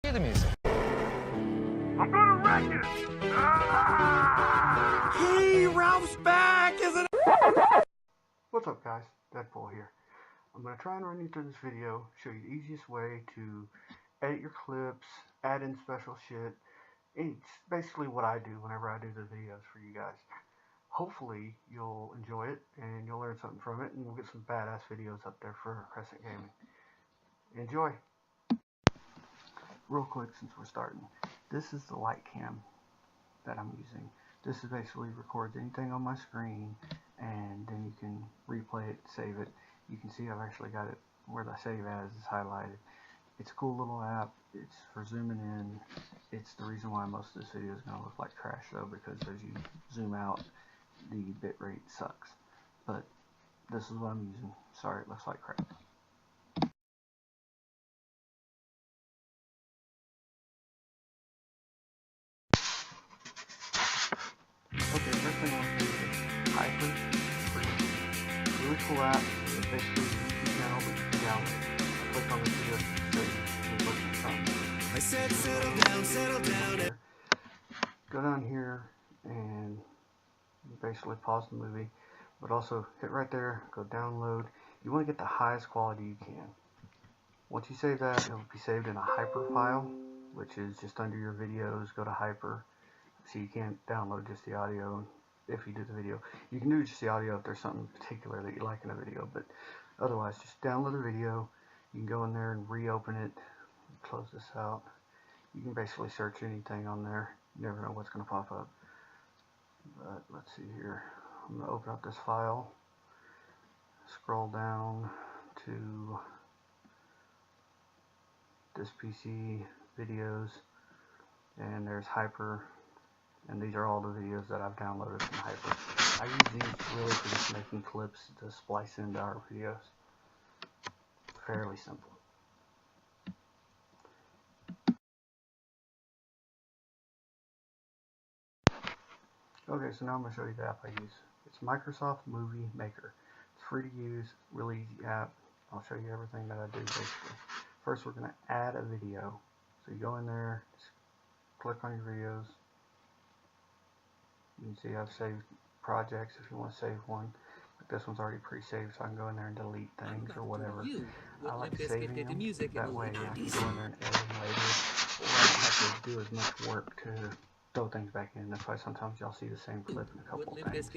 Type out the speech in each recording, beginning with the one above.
Hear the music. I'm gonna wreck it! Ah! Hey, Ralph's back, isn't it? What's up, guys? Deadpool here. I'm going to try and run you through this video, show you the easiest way to edit your clips, add in special shit. It's basically what I do whenever I do the videos for you guys. Hopefully you'll enjoy it and you'll learn something from it, and we'll get some badass videos up there for Crescent Gaming. Enjoy! Real quick, since we're starting, this is the light cam that I'm using. This is basically records anything on my screen, and then you can replay it, save it. You can see I've actually got it where the save as is highlighted. It's a cool little app. It's for zooming in. It's the reason why most of this video is going to look like trash, though, because as you zoom out, the bitrate sucks. But this is what I'm using. Sorry, it looks like crap. Okay, first thing I want to do is Hyper. Really cool app. It's basically a YouTube channel, but you can download. I click on the video to show you something. I said settle down. Go down here and basically pause the movie, but also hit right there, go download. You want to get the highest quality you can. Once you save that, it will be saved in a Hyper file, which is just under your videos. Go to Hyper. So you can't download just the audio if you do the video. You can do just the audio if there's something particular that you like in a video, but otherwise just download the video. You can go in there and reopen it. Close this out. You can basically search anything on there. You never know what's going to pop up. But let's see here. I'm going to open up this file. Scroll down to this PC videos, and there's Hyper. And these are all the videos that I've downloaded from Hyper. I use these really for just making clips to splice into our videos. Fairly simple. Okay, so now I'm going to show you the app I use. It's Microsoft Movie Maker. It's free to use, really easy app. I'll show you everything that I do basically. First, we're going to add a video. So you go in there, just click on your videos. You can see I've saved projects if you want to save one. But this one's already pre-saved, so I can go in there and delete things or whatever. I like saving them. That way I can go in there and edit them later. Or I don't have to do as much work to throw things back in. That's why sometimes y'all see the same clip in a couple of things.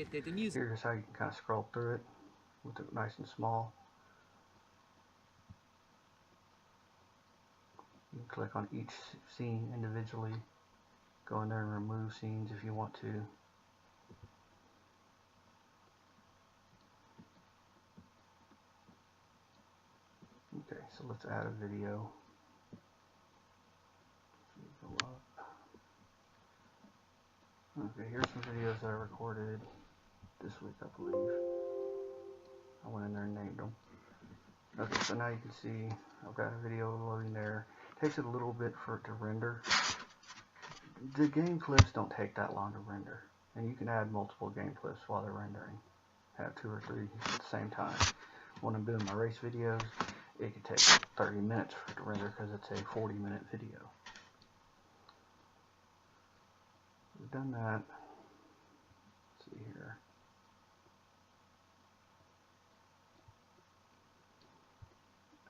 Here's how you can kind of scroll through it with it nice and small. You can click on each scene individually. Go in there and remove scenes if you want to. Okay, so let's add a video. Go up. Okay, here's some videos that I recorded this week, I believe. I went in there and named them. Okay, so now you can see I've got a video loading there. It takes it a little bit for it to render. The game clips don't take that long to render, and you can add multiple game clips while they're rendering. Have 2 or 3 at the same time. When I'm doing my race videos, it could take 30 minutes for it to render because it's a 40-minute video. We've done that. Let's see here.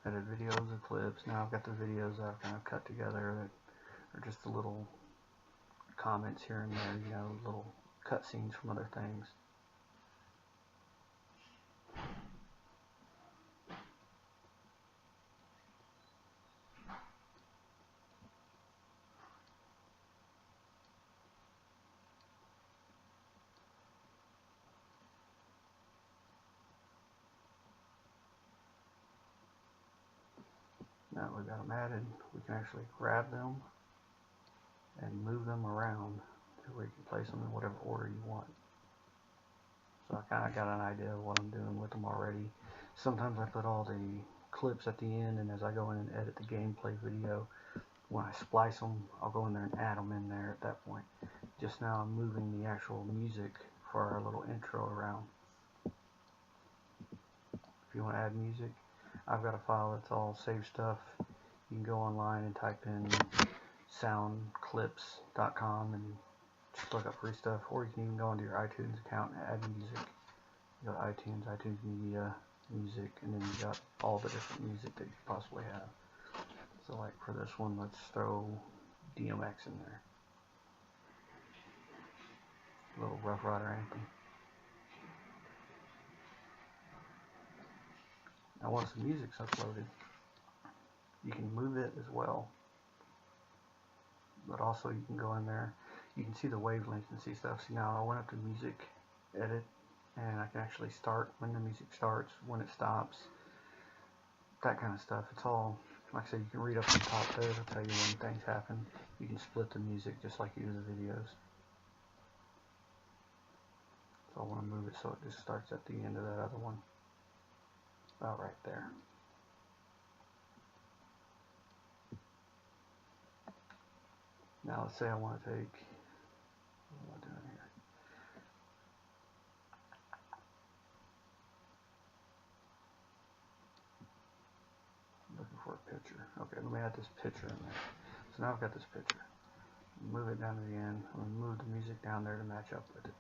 Edit videos and clips. Now I've got the videos that I've kind of cut together that are just the little comments here and there, you know, little cutscenes from other things. Now that we've got them added, we can actually grab them and move them around to where you can place them in whatever order you want. So I kind of got an idea of what I'm doing with them already. Sometimes I put all the clips at the end, and as I go in and edit the gameplay video, when I splice them, I'll go in there and add them in there at that point. Just now I'm moving the actual music for our little intro around. If you want to add music, I've got a file that's all saved stuff. You can go online and type in soundclips.com and just look up free stuff, or you can even go into your iTunes account and add music. You go to iTunes, iTunes Media, Music, and then you got all the different music that you could possibly have. So like for this one, let's throw DMX in there. A little Rough Rider anthem. Now once the music's uploaded, you can move it as well. But also you can go in there, you can see the wavelengths and see stuff. See, now I went up to music, edit, and I can actually start when the music starts, when it stops, that kind of stuff. It's all, like I said, you can read up on top there, it'll tell you when things happen. You can split the music just like you do the videos. So I want to move it so it just starts at the end of that other one. About right there. Now let's say I want to take, what am I doing here? Looking for a picture. Okay, let me add this picture in there. So now I've got this picture. Move it down to the end. I'm going to move the music down there to match up with it.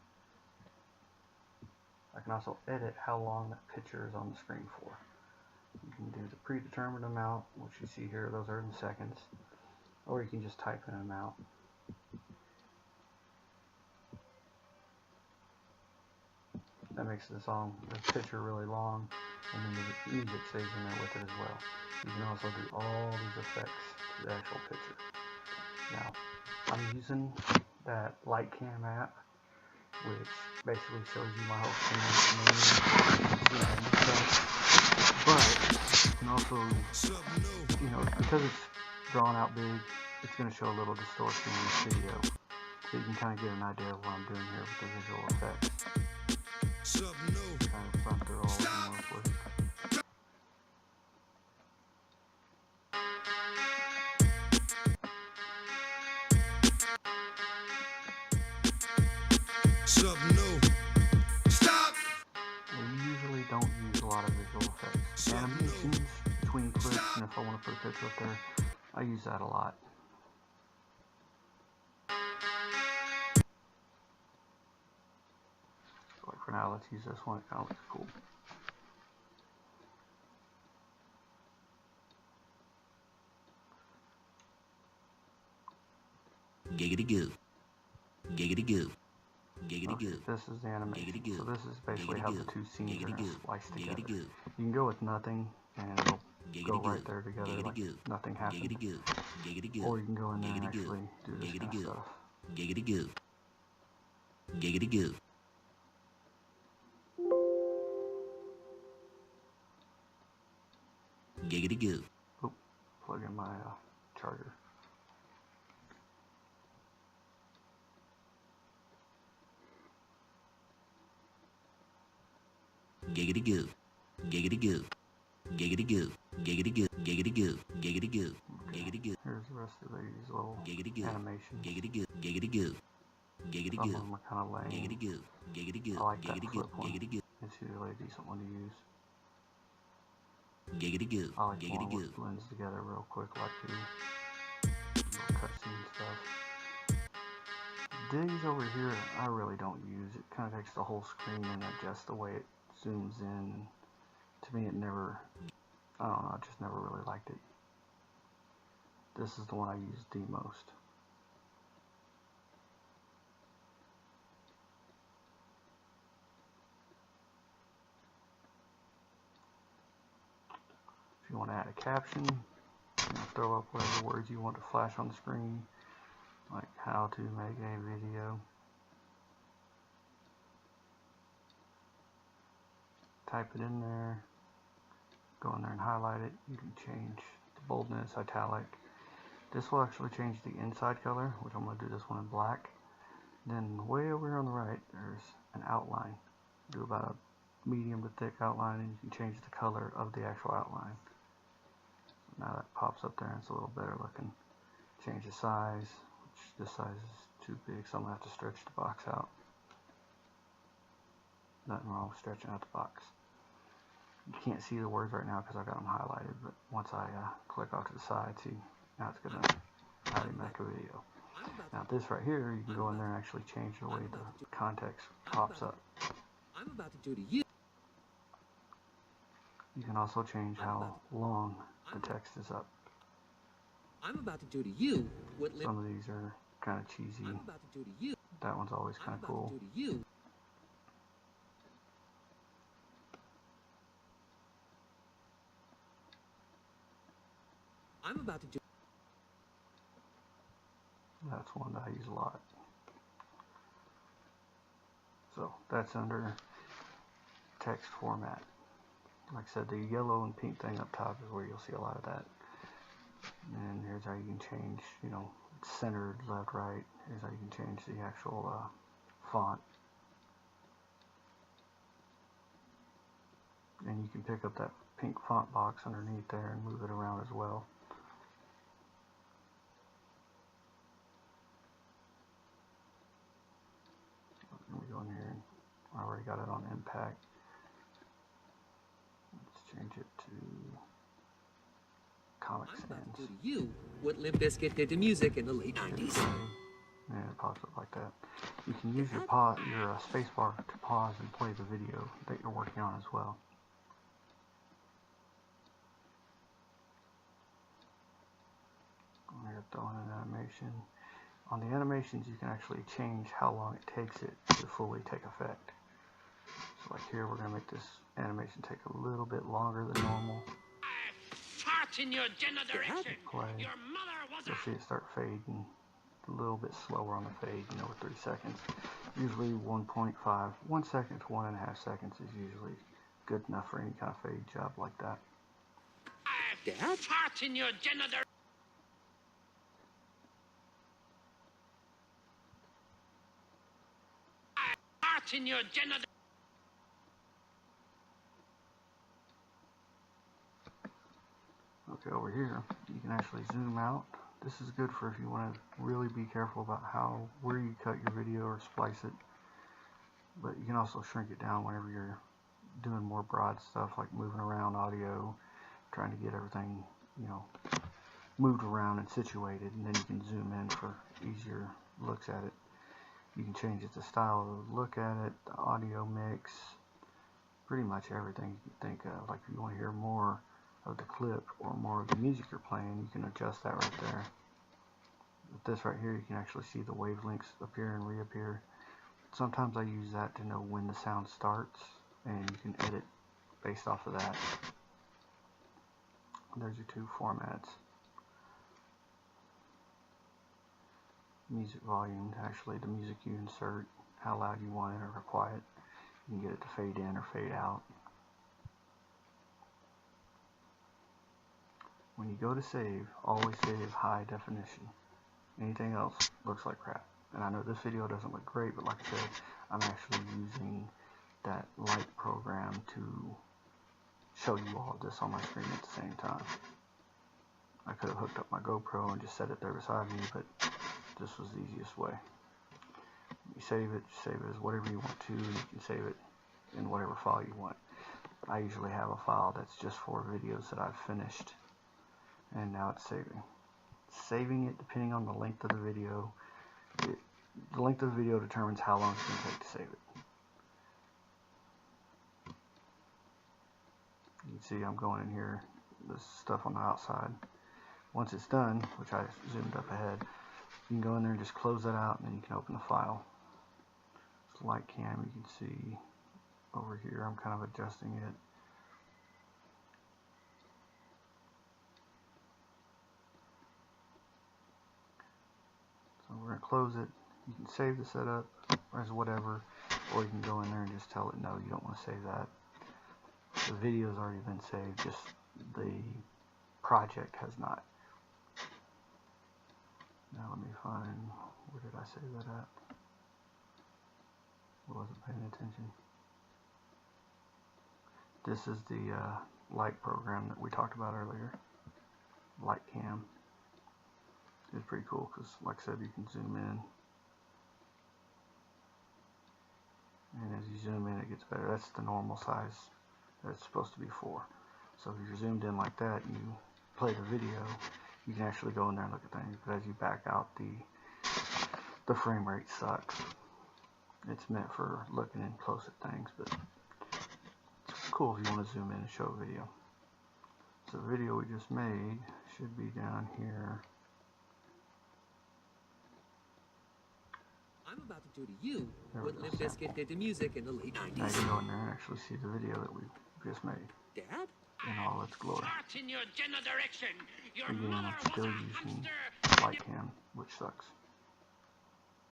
I can also edit how long that picture is on the screen for. You can do the predetermined amount, which you see here, those are in seconds. Or you can just type in an amount. That makes the picture really long, and then the music stays in there with it as well. You can also do all these effects to the actual picture. Now, I'm using that Lightcam app, which basically shows you my whole screen, but you can also, you know, because it's drawn out big, it's going to show a little distortion in this video, so you can kind of get an idea of what I'm doing here with the visual effects. Kind of run through all of them real quick. We usually don't use a lot of visual effects. Animations between clips, and if I want to put a picture up there, I use that a lot. So like for now, let's use this one. It kind of looks cool. Giggity goo. Giggity goo. Giggity Okay, goo. this is the animation. So this is basically how the two scenes are Giggity spliced together. Giggity goo. You can go with nothing, and it'll go right there together Giggity like goo. nothing happened. Giggity goo. Giggity goo. Or you can go in there and Giggity goo. actually do this Giggity kind of goo. stuff. Giggity goo. Giggity goo. Giggity goo. Oop, plug in my charger. Giggity goo. Giggity goo. Giggity goo. Giggity goo. Giggity goo. Giggity goo. Giggity goo. Here's the rest of these little Giggity goo. animations. Giggity goo. Giggity goo. Giggity Some of goo. them are kind of lame. Giggity goo. Giggity goo. I like that Giggity goo. flip one. Giggity goo. It's usually a decent one to use. Giggity goo. I like the Giggity one goo. which blends together real quick, like the little cutscene stuff. These over here, I really don't use. It kind of takes the whole screen and adjusts the way it zooms in. And to me, it never, I don't know, I just never really liked it. This is the one I use the most. If you want to add a caption, you know, throw up whatever words you want to flash on the screen, like how to make a video. Type it in there, go in there and highlight it. You can change the boldness, italic. This will actually change the inside color, which I'm going to do this one in black. Then way over here on the right, there's an outline. Do about a medium to thick outline, and you can change the color of the actual outline. So now that pops up there and it's a little better looking. Change the size, which this size is too big, so I'm going to have to stretch the box out. Nothing wrong with stretching out the box. You can't see the words right now because I got them highlighted, but once I click off to the side, see, now it's going to how to make a Now this right here, you can go in there and actually change the way the context pops up. I'm about to do to you. You can also change how long the text is up. I'm about to do to you what Some of these are kind of cheesy. I'm about to do to you. That one's always kind of cool. Do to you. I'm about to do. That's one that I use a lot. So that's under text format. Like I said, the yellow and pink thing up top is where you'll see a lot of that. And here's how you can change, you know, centered, left, right. Here's how you can change the actual font. And you can pick up that pink font box underneath there and move it around as well. Let me go in here and I already got it on impact. Let's change it to Comic I'm about Sans. to do to you what Limp Bizkit did to music in the late 90s. And it pops up like that. You can use your space bar to pause and play the video that you're working on as well. Here, throwing an animation. On the animations, you can actually change how long it takes it to fully take effect. So like here, we're going to make this animation take a little bit longer than normal. Fart in your general direction. Play. Your mother was You'll see it start fading a little bit slower on the fade, you know, with 3 seconds. Usually 1.5, 1 second to 1.5 seconds is usually good enough for any kind of fade job like that. Dad? Fart in your general direction. Fart in your general. Okay, over here, you can actually zoom out. This is good for if you want to really be careful about where you cut your video or splice it. But you can also shrink it down whenever you're doing more broad stuff like moving around audio, trying to get everything, you know, moved around and situated, and then you can zoom in for easier looks at it. You can change it, the style of look at it, the audio mix, pretty much everything you can think of. Like if you want to hear more of the clip or more of the music you're playing, you can adjust that right there. With this right here, you can actually see the wavelengths appear and reappear. Sometimes I use that to know when the sound starts, and you can edit based off of that. There's your two formats. Music volume, actually the music you insert, how loud you want it or quiet. You can get it to fade in or fade out. When you go to save, always save high definition. Anything else looks like crap. And I know this video doesn't look great, but like I said, I'm actually using that light program to show you all of this on my screen at the same time. I could have hooked up my GoPro and just set it there beside me, but this was the easiest way. You save it as whatever you want to, and you can save it in whatever file you want. I usually have a file that's just for videos that I've finished, and now it's saving. Saving it depending on the length of the video. The length of the video determines how long it's going to take to save it. You can see I'm going in here, this stuff on the outside. Once it's done, which I zoomed up ahead, you can go in there and just close that out, and then you can open the file. It's light cam, you can see over here, I'm kind of adjusting it. So we're going to close it. You can save the setup as whatever, or you can go in there and just tell it no, you don't want to save that. The video's already been saved, just the project has not. Now let me find, where did I save that at? I wasn't paying attention. This is the light program that we talked about earlier. Light cam. It's pretty cool because, like I said, you can zoom in. And as you zoom in, it gets better. That's the normal size that it's supposed to be for. So if you're zoomed in like that and you play the video, you can actually go in there and look at things. But as you back out the The frame rate sucks. It's meant for looking in close at things, but it's cool if you want to zoom in and show a video. So the video we just made should be down here. I'm about to do to you There we what go, Limp Bizkit did to music in the late Now 90s. you can go in there and actually see the video that we just made Dad? in all its glory. Fart in your general direction. Your Again, mother I'm was still a using hamster. Lighthand, which sucks.